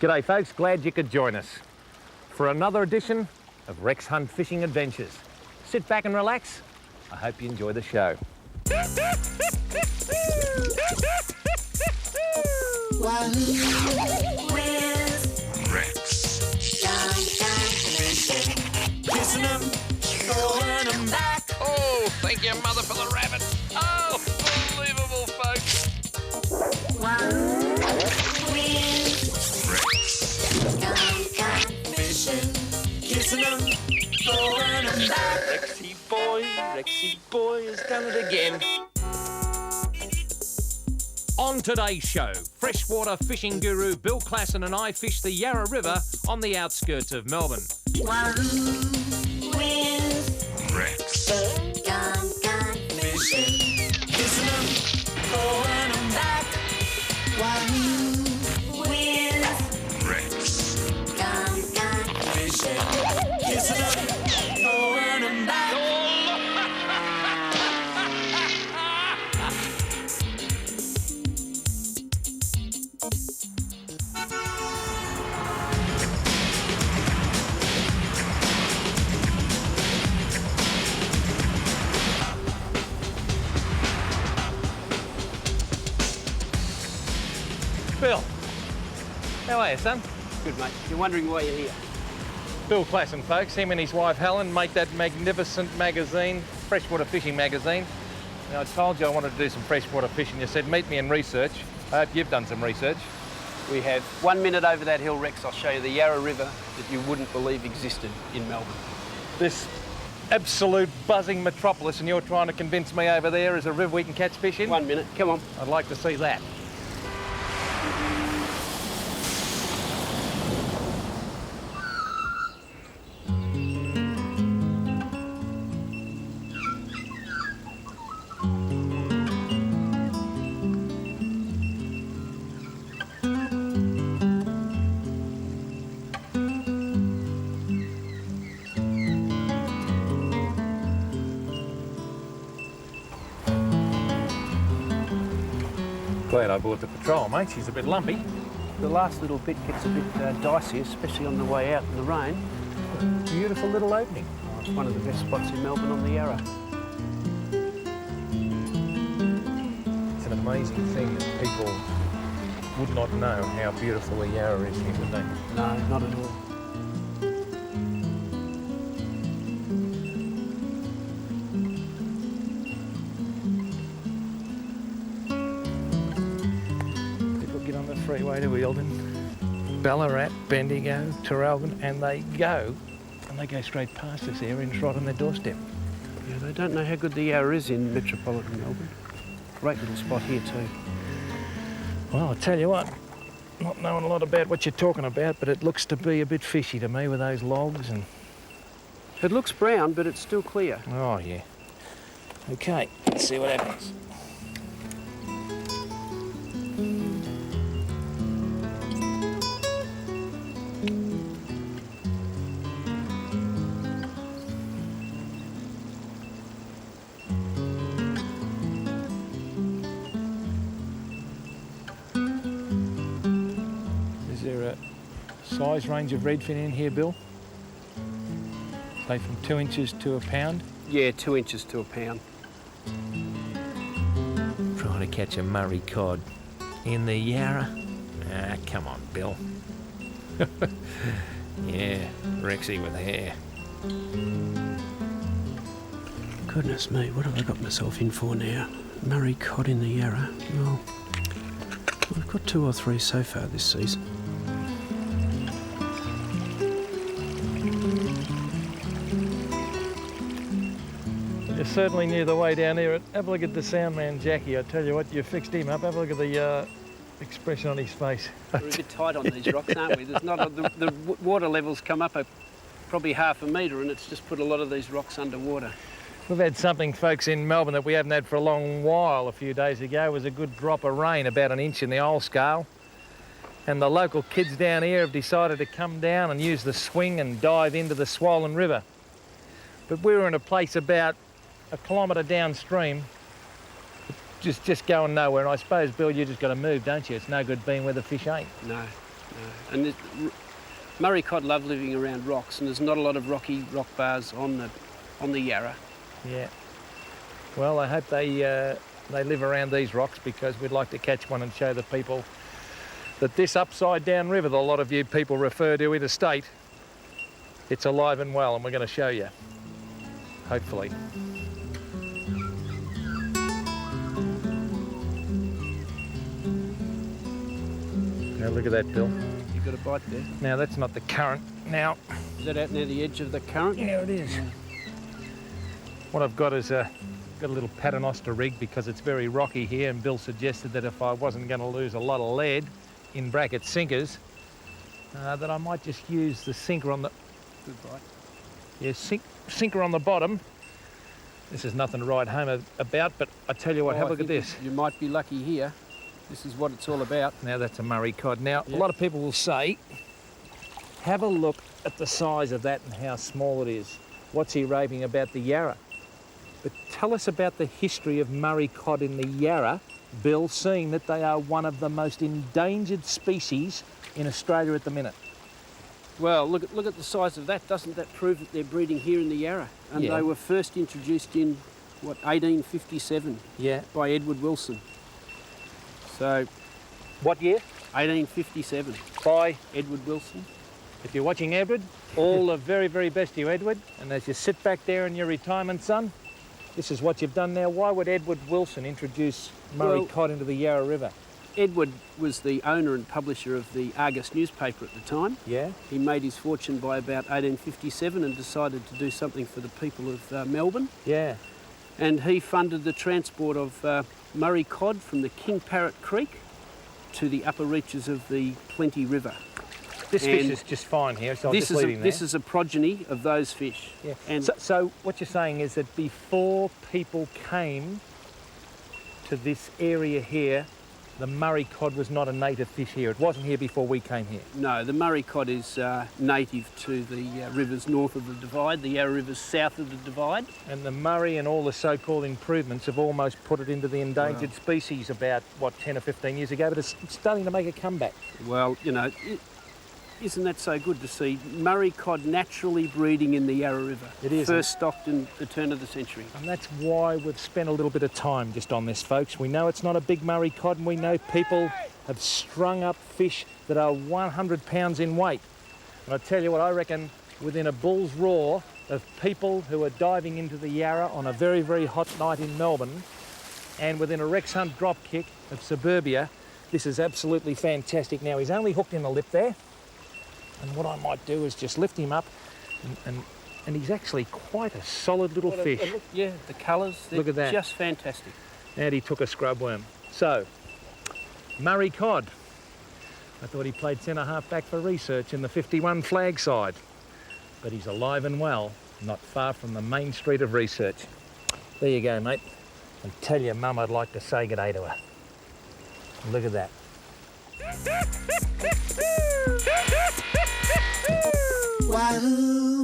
G'day folks, glad you could join us for another edition of Rex Hunt Fishing Adventures. Sit back and relax. I hope you enjoy the show. Oh, thank your mother for the rabbit. Oh, unbelievable, folks. Rexy boy has done it again. On today's show, freshwater fishing guru Bill Classon and I fish the Yarra River on the outskirts of Melbourne. Rex. Bill, how are you, son? Good, mate. You're wondering why you're here. Bill Classon, folks. Him and his wife Helen make that magnificent magazine, freshwater fishing magazine. Now, I told you I wanted to do some freshwater fishing. You said meet me in research. I hope you've done some research. We have 1 minute over that hill, Rex. I'll show you the Yarra River that you wouldn't believe existed in Melbourne. This absolute buzzing metropolis, and you're trying to convince me over there is a river we can catch fish in? 1 minute. Come on. I'd like to see that. Glad I bought the patrol, mate. She's a bit lumpy. The last little bit gets a bit dicey, especially on the way out in the rain. Beautiful little opening. Oh, it's one of the best spots in Melbourne on the Yarra. It's an amazing thing that people would not know how beautiful the Yarra is here, would they? No, not at all. Freeway to Eildon, Ballarat, Bendigo, Traralgon, and they go straight past this area and it's right on their doorstep. Yeah, they don't know how good the Yarra is in metropolitan Melbourne. Great little spot here too. Well, I'll tell you what, not knowing a lot about what you're talking about, but it looks to be a bit fishy to me with those logs and... It looks brown, but it's still clear. Oh, yeah. Okay, let's see what happens. Size range of redfin in here, Bill? Say from 2 inches to a pound? Yeah, 2 inches to a pound. Trying to catch a Murray Cod in the Yarra? Ah, come on, Bill. Yeah, Rexy with hair. Goodness me, what have I got myself in for now? Murray Cod in the Yarra. Well, I've got 2 or 3 so far this season. You certainly knew the way down here. Have a look at the sound man, Jackie. I tell you what, you fixed him up. Have a look at the expression on his face. We're a bit tight on these rocks, aren't we? There's not the water levels come up probably half a metre, and it's just put a lot of these rocks underwater. We've had something, folks, in Melbourne that we haven't had for a long while. A few days ago was a good drop of rain, about an inch in the old scale. And the local kids down here have decided to come down and use the swing and dive into the swollen river. But we were in a place about a kilometre downstream, just going nowhere. And I suppose, Bill, you just got to move, don't you? It's no good being where the fish ain't. No. And Murray Cod love living around rocks, and there's not a lot of rock bars on the Yarra. Yeah. Well, I hope they live around these rocks, because we'd like to catch one and show the people that this upside down river that a lot of you people refer to interstate, it's alive and well, and we're going to show you, hopefully. Now look at that, Bill. You got a bite there. Now that's not the current. Now, Is that out near the edge of the current? yeah, it is. What I've got is got a little paternoster rig, because it's very rocky here, and Bill suggested that if I wasn't going to lose a lot of lead, in brackets sinkers, that I might just use the sinker on the... Good bite. Yeah, sinker on the bottom. This is nothing to write home about, but I tell you what, have a look at this. You might be lucky here. This is what it's all about. Now that's a Murray Cod. Now, Yeah. a lot of people will say, have a look at the size of that and how small it is. What's he raving about the Yarra? But tell us about the history of Murray Cod in the Yarra, Bill, seeing that they are one of the most endangered species in Australia at the minute. Well, look at the size of that. Doesn't that prove that they're breeding here in the Yarra? And Yeah. they were first introduced in, 1857 Yeah. by Edward Wilson. So, What year? 1857 By, Edward Wilson. if you're watching Edward, all the very, very best to you, Edward. And as you sit back there in your retirement, son, this is what you've done now. Why would Edward Wilson introduce Murray Well- Cod into the Yarra River? Edward was the owner and publisher of the Argus newspaper at the time. Yeah? He made his fortune by about 1857 and decided to do something for the people of Melbourne. Yeah. And he funded the transport of Murray Cod from the King Parrot Creek to the upper reaches of the Plenty River. This fish And is just fine here, so I'm This just leaving there. is a progeny of those fish. Yeah. And So what you're saying is that before people came to this area here, the Murray Cod was not a native fish here. It wasn't here before we came here. no, the Murray Cod is native to the rivers north of the Divide, the Yarra Rivers south of the Divide. And the Murray and all the so-called improvements have almost put it into the endangered species about, 10 or 15 years ago, but it's starting to make a comeback. Well, isn't that so good to see Murray Cod naturally breeding in the Yarra River? It is. First stocked in the turn of the century. And that's why we've spent a little bit of time just on this, folks. We know it's not a big Murray Cod, and we know people have strung up fish that are 100 pounds in weight. And I tell you what, I reckon within a bull's roar of people who are diving into the Yarra on a very, very hot night in Melbourne, and within a Rex Hunt drop kick of suburbia, this is absolutely fantastic. Now, he's only hooked in the lip there, and what I might do is just lift him up, and he's actually quite a solid little fish. Yeah, the colours, they're Look at that. just fantastic. And he took a scrub worm. So, Murray Cod. I thought he played centre-half back for research in the 51 flag side. But he's alive and well, not far from the main street of research. There you go, mate. And tell your mum I'd like to say good day to her. Look at that. Wahoo!